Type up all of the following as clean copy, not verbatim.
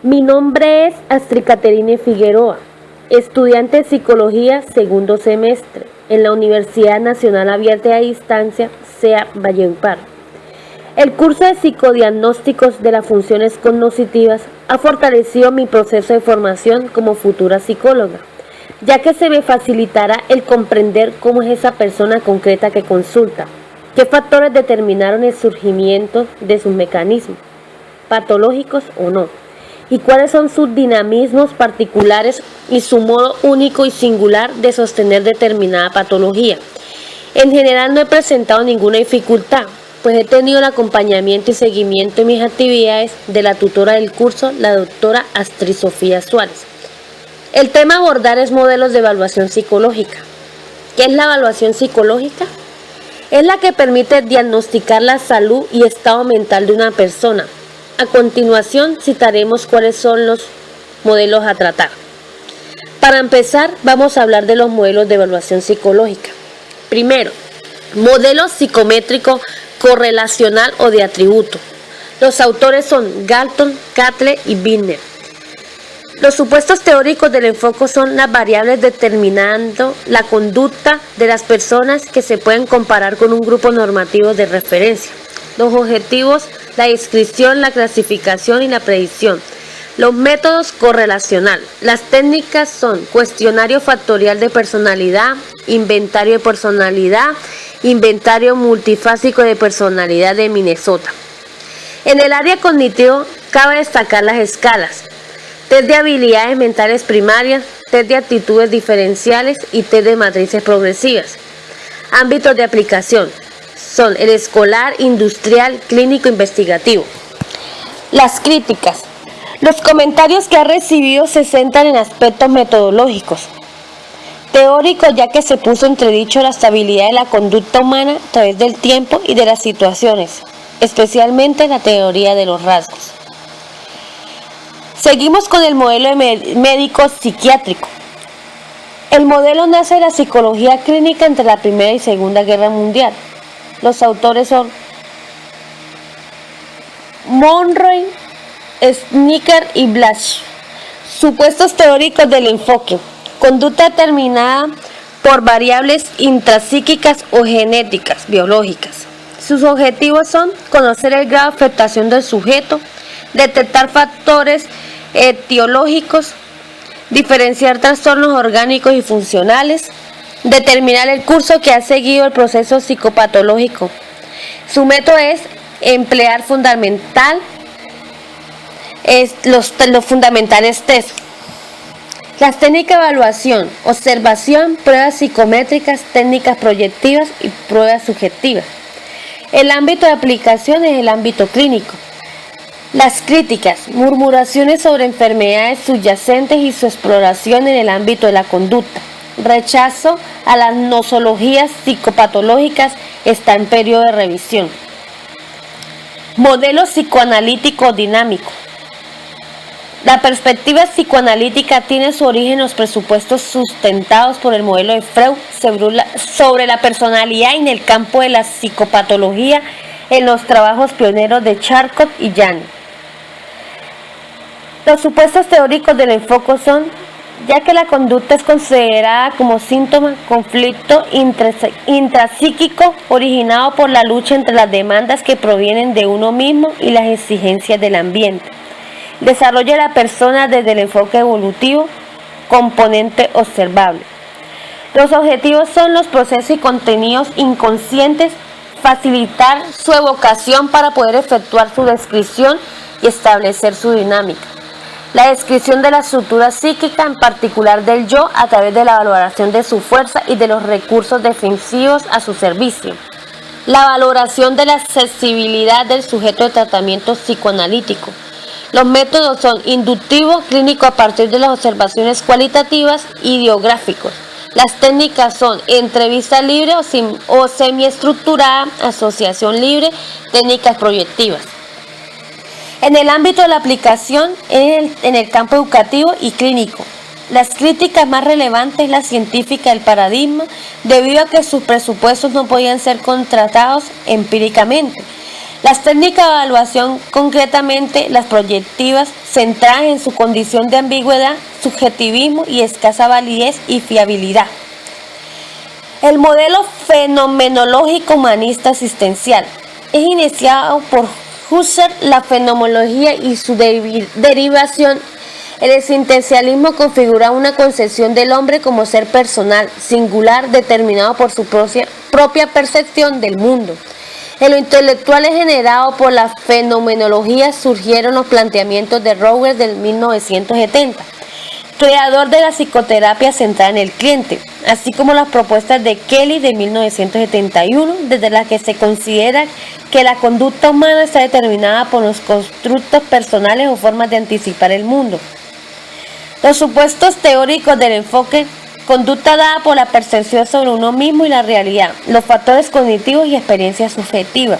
Mi nombre es Astrid Caterine Figueroa, estudiante de Psicología segundo semestre en la Universidad Nacional Abierta y a Distancia, CEA Valledupar. El curso de psicodiagnósticos de las funciones cognitivas ha fortalecido mi proceso de formación como futura psicóloga, ya que se me facilitará el comprender cómo es esa persona concreta que consulta, qué factores determinaron el surgimiento de sus mecanismos, patológicos o no, y cuáles son sus dinamismos particulares y su modo único y singular de sostener determinada patología. En general no he presentado ninguna dificultad, pues he tenido el acompañamiento y seguimiento en mis actividades de la tutora del curso, la doctora Astrid Sofía Suárez. El tema a abordar es modelos de evaluación psicológica. ¿Qué es la evaluación psicológica? Es la que permite diagnosticar la salud y estado mental de una persona. A continuación citaremos cuáles son los modelos a tratar. Para empezar, vamos a hablar de los modelos de evaluación psicológica. Primero, modelo psicométrico correlacional o de atributo. Los autores son Galton, Catlett y Bittner. Los supuestos teóricos del enfoque son las variables determinando la conducta de las personas que se pueden comparar con un grupo normativo de referencia. Los objetivos, la descripción, la clasificación y la predicción. Los métodos correlacional. Las técnicas son cuestionario factorial de personalidad, inventario de personalidad, inventario multifásico de personalidad de Minnesota. En el área cognitivo cabe destacar las escalas, test de habilidades mentales primarias, test de actitudes diferenciales y test de matrices progresivas. Ámbitos de aplicación son el escolar, industrial, clínico, investigativo. Las críticas. Los comentarios que ha recibido se centran en aspectos metodológicos, teóricos, ya que se puso entredicho la estabilidad de la conducta humana a través del tiempo y de las situaciones, especialmente la teoría de los rasgos. Seguimos con el modelo médico psiquiátrico. El modelo nace de la psicología clínica entre la Primera y Segunda Guerra Mundial. Los autores son Monroe, Snicker y Blasch. Supuestos teóricos del enfoque. Conducta determinada por variables intrapsíquicas o genéticas, biológicas. Sus objetivos son conocer el grado de afectación del sujeto, detectar factores etiológicos, diferenciar trastornos orgánicos y funcionales, determinar el curso que ha seguido el proceso psicopatológico. Su método es emplear los fundamentales test. Las técnicas de evaluación, observación, pruebas psicométricas, técnicas proyectivas y pruebas subjetivas. El ámbito de aplicación es el ámbito clínico. Las críticas, murmuraciones sobre enfermedades subyacentes y su exploración en el ámbito de la conducta. Rechazo a las nosologías psicopatológicas está en periodo de revisión. Modelo psicoanalítico dinámico. La perspectiva psicoanalítica tiene su origen en los presupuestos sustentados por el modelo de Freud sobre la personalidad en el campo de la psicopatología en los trabajos pioneros de Charcot y Jani. Los supuestos teóricos del enfoque son, ya que la conducta es considerada como síntoma, conflicto intrapsíquico originado por la lucha entre las demandas que provienen de uno mismo y las exigencias del ambiente. Desarrollo de la persona desde el enfoque evolutivo, componente observable. Los objetivos son los procesos y contenidos inconscientes, facilitar su evocación para poder efectuar su descripción y establecer su dinámica. La descripción de la estructura psíquica, en particular del yo, a través de la valoración de su fuerza y de los recursos defensivos a su servicio. La valoración de la accesibilidad del sujeto de tratamiento psicoanalítico. Los métodos son inductivo, clínico a partir de las observaciones cualitativas y ideográficos. Las técnicas son entrevista libre o semiestructurada, asociación libre, técnicas proyectivas. En el ámbito de la aplicación, en el campo educativo y clínico, las críticas más relevantes es la científica del paradigma, debido a que sus presupuestos no podían ser contratados empíricamente. Las técnicas de evaluación, concretamente las proyectivas, centradas en su condición de ambigüedad, subjetivismo y escasa validez y fiabilidad. El modelo fenomenológico humanista existencial es iniciado por Husserl. La fenomenología y su derivación. El existencialismo configura una concepción del hombre como ser personal, singular, determinado por su propia percepción del mundo. En lo intelectual generado por la fenomenología surgieron los planteamientos de Rogers del 1970, creador de la psicoterapia centrada en el cliente, así como las propuestas de Kelly de 1971, desde las que se considera que la conducta humana está determinada por los constructos personales o formas de anticipar el mundo. Los supuestos teóricos del enfoque: conducta dada por la percepción sobre uno mismo y la realidad, los factores cognitivos y experiencia subjetiva.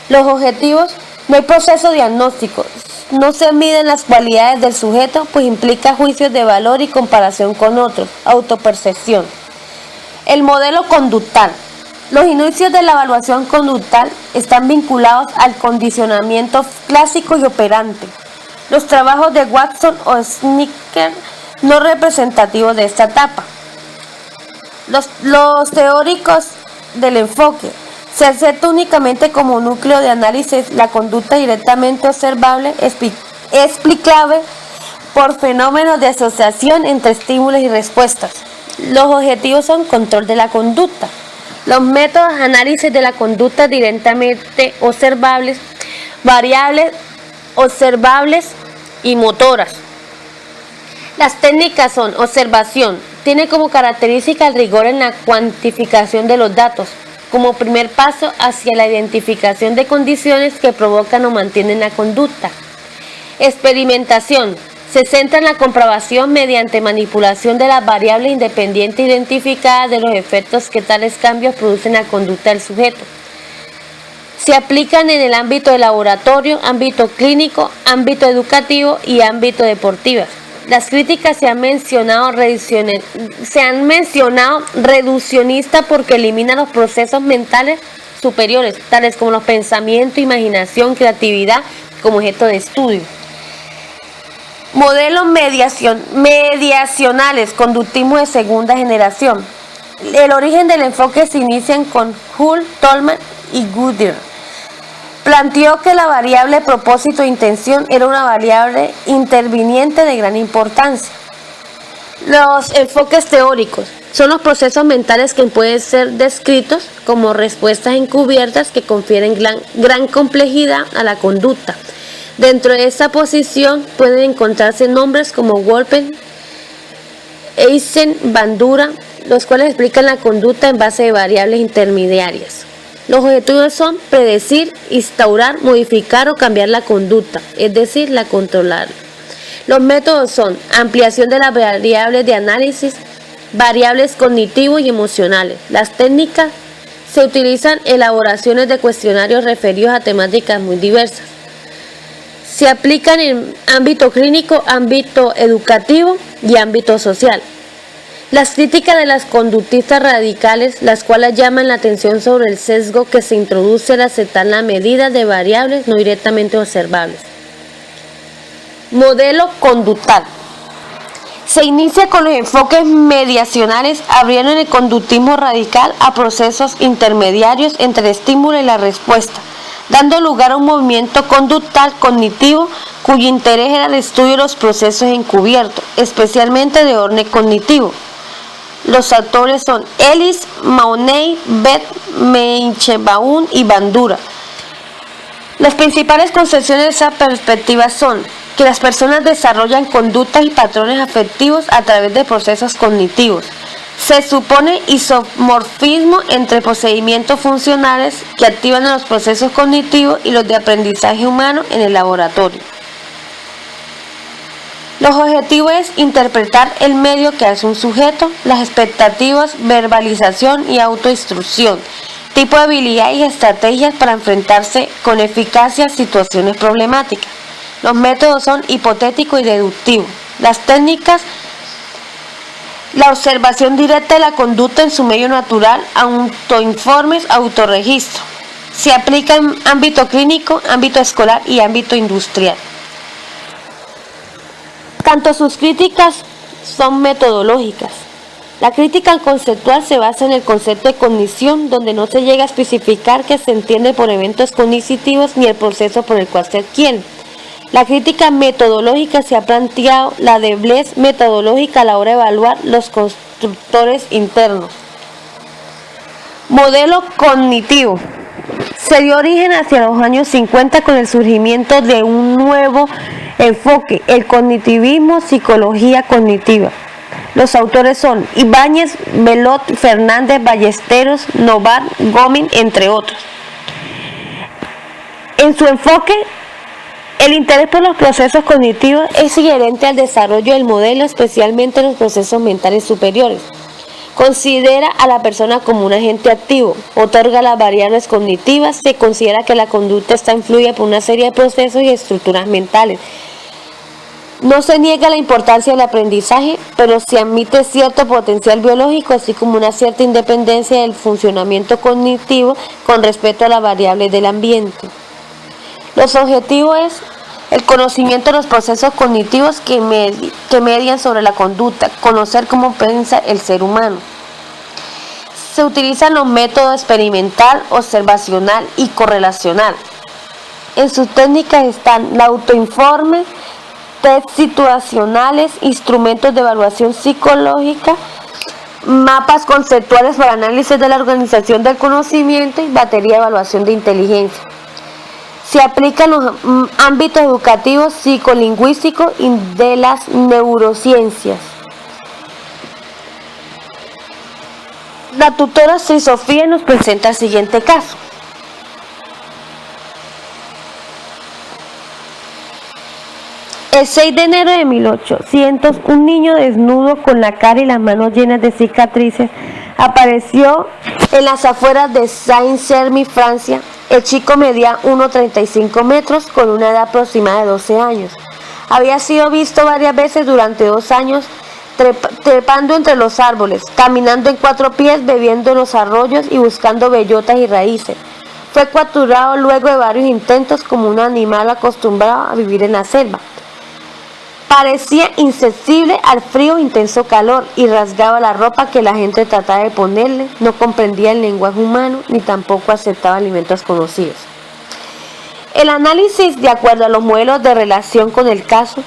Los objetivos: no hay proceso diagnóstico, no se miden las cualidades del sujeto, pues implica juicios de valor y comparación con otros, autopercepción. El modelo conductal. Los inicios de la evaluación conductal están vinculados al condicionamiento clásico y operante. Los trabajos de Watson o Snicker no representativos de esta etapa. Los teóricos del enfoque: se acepta únicamente como núcleo de análisis la conducta directamente observable, explicable por fenómenos de asociación entre estímulos y respuestas. Los objetivos son control de la conducta. Los métodos de análisis de la conducta directamente observables, variables observables y motoras. Las técnicas son: observación, tiene como característica el rigor en la cuantificación de los datos, como primer paso hacia la identificación de condiciones que provocan o mantienen la conducta. Experimentación, se centra en la comprobación mediante manipulación de las variables independientes identificadas de los efectos que tales cambios producen en la conducta del sujeto. Se aplican en el ámbito de laboratorio, ámbito clínico, ámbito educativo y ámbito deportivo. Las críticas se han mencionado reduccionistas porque eliminan los procesos mentales superiores, tales como los pensamientos, imaginación, creatividad, como objeto de estudio. Modelos mediacionales, conductismo de segunda generación. El origen del enfoque se inicia con Hull, Tolman y Goodyear. Planteó que la variable propósito e intención era una variable interviniente de gran importancia. Los enfoques teóricos son los procesos mentales que pueden ser descritos como respuestas encubiertas que confieren gran complejidad a la conducta. Dentro de esa posición pueden encontrarse nombres como Wolpen, Eysen, Bandura, los cuales explican la conducta en base de variables intermediarias. Los objetivos son predecir, instaurar, modificar o cambiar la conducta, es decir, la controlar. Los métodos son: ampliación de las variables de análisis, variables cognitivos y emocionales. Las técnicas: se utilizan elaboraciones de cuestionarios referidos a temáticas muy diversas. Se aplican en ámbito clínico, ámbito educativo y ámbito social. Las críticas de las conductistas radicales, las cuales llaman la atención sobre el sesgo que se introduce al aceptar la medida de variables no directamente observables. Modelo conductal. Se inicia con los enfoques mediacionales, abriendo en el conductismo radical a procesos intermediarios entre el estímulo y la respuesta, dando lugar a un movimiento conductal cognitivo cuyo interés era el estudio de los procesos encubiertos, especialmente de orden cognitivo. Los autores son Ellis, Mahoney, Beth, Meichenbaum y Bandura. Las principales concepciones de esa perspectiva son que las personas desarrollan conductas y patrones afectivos a través de procesos cognitivos. Se supone isomorfismo entre procedimientos funcionales que activan los procesos cognitivos y los de aprendizaje humano en el laboratorio. Los objetivos es interpretar el medio que hace un sujeto, las expectativas, verbalización y autoinstrucción, tipo de habilidades y estrategias para enfrentarse con eficacia a situaciones problemáticas. Los métodos son hipotético y deductivo. Las técnicas: la observación directa de la conducta en su medio natural, autoinformes, autorregistro. Se aplica en ámbito clínico, ámbito escolar y ámbito industrial. Tanto sus críticas son metodológicas. La crítica conceptual se basa en el concepto de cognición, donde no se llega a especificar qué se entiende por eventos cognitivos ni el proceso por el cual se adquieren. La crítica metodológica se ha planteado la doblez metodológica a la hora de evaluar los constructores internos. Modelo cognitivo. Se dio origen hacia los años 50 con el surgimiento de un nuevo enfoque, el cognitivismo, psicología cognitiva. Los autores son Ibáñez, Belot, Fernández, Ballesteros, Novak, Gomin, entre otros. En su enfoque, el interés por los procesos cognitivos es inherente al desarrollo del modelo, especialmente en los procesos mentales superiores. Considera a la persona como un agente activo, otorga las variables cognitivas, se considera que la conducta está influida por una serie de procesos y estructuras mentales. No se niega la importancia del aprendizaje, pero se admite cierto potencial biológico, así como una cierta independencia del funcionamiento cognitivo con respecto a las variables del ambiente. Los objetivos es el conocimiento de los procesos cognitivos que median sobre la conducta, conocer cómo piensa el ser humano. Se utilizan los métodos experimental, observacional y correlacional. En sus técnicas están la autoinforme, test situacionales, instrumentos de evaluación psicológica, mapas conceptuales para análisis de la organización del conocimiento y batería de evaluación de inteligencia. Se aplica en los ámbitos educativos, psicolingüísticos y de las neurociencias. La tutora Sofía nos presenta el siguiente caso. El 6 de enero de 1800, un niño desnudo con la cara y las manos llenas de cicatrices apareció en las afueras de Saint-Germain, Francia. El chico medía 1,35 metros con una edad aproximada de 12 años. Había sido visto varias veces durante 2 años trepando entre los árboles, caminando en 4 pies, bebiendo en los arroyos y buscando bellotas y raíces. Fue capturado luego de varios intentos como un animal acostumbrado a vivir en la selva. Parecía insensible al frío e intenso calor y rasgaba la ropa que la gente trataba de ponerle, no comprendía el lenguaje humano ni tampoco aceptaba alimentos conocidos. El análisis, de acuerdo a los modelos de relación con el caso,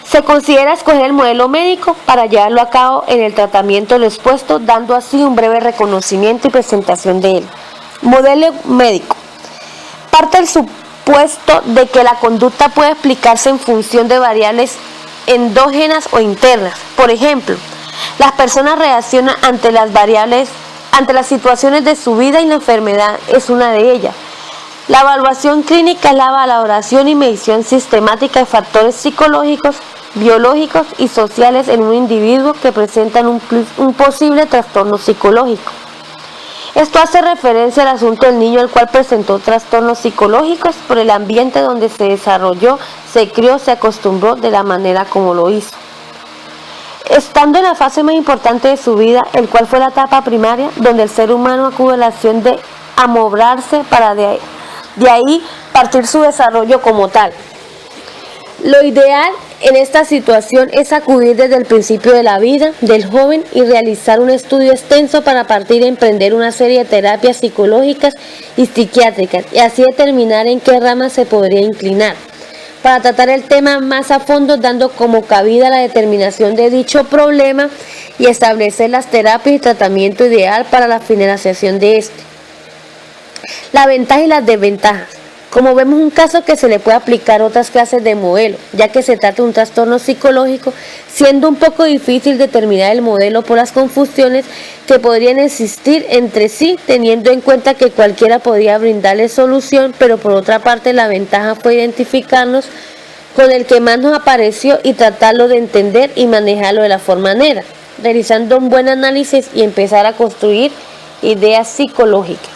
se considera escoger el modelo médico para llevarlo a cabo en el tratamiento de lo expuesto, dando así un breve reconocimiento y presentación de él. Modelo médico. Parte del supuesto de que la conducta puede explicarse en función de variables endógenas o internas. Por ejemplo, las personas reaccionan ante las situaciones de su vida y la enfermedad es una de ellas. La evaluación clínica es la valoración y medición sistemática de factores psicológicos, biológicos y sociales en un individuo que presentan un posible trastorno psicológico. Esto hace referencia al asunto del niño el cual presentó trastornos psicológicos por el ambiente donde se desarrolló, se crió, se acostumbró de la manera como lo hizo. Estando en la fase más importante de su vida, el cual fue la etapa primaria, donde el ser humano acude a la acción de amoblarse para de ahí partir su desarrollo como tal. Lo ideal en esta situación es acudir desde el principio de la vida del joven y realizar un estudio extenso para partir a emprender una serie de terapias psicológicas y psiquiátricas y así determinar en qué rama se podría inclinar, para tratar el tema más a fondo, dando como cabida la determinación de dicho problema y establecer las terapias y tratamiento ideal para la finalización de este. La ventaja y las desventajas. Como vemos, un caso que se le puede aplicar otras clases de modelo, ya que se trata de un trastorno psicológico, siendo un poco difícil determinar el modelo por las confusiones que podrían existir entre sí, teniendo en cuenta que cualquiera podría brindarle solución, pero por otra parte la ventaja fue identificarnos con el que más nos apareció y tratarlo de entender y manejarlo de la manera, realizando un buen análisis y empezar a construir ideas psicológicas.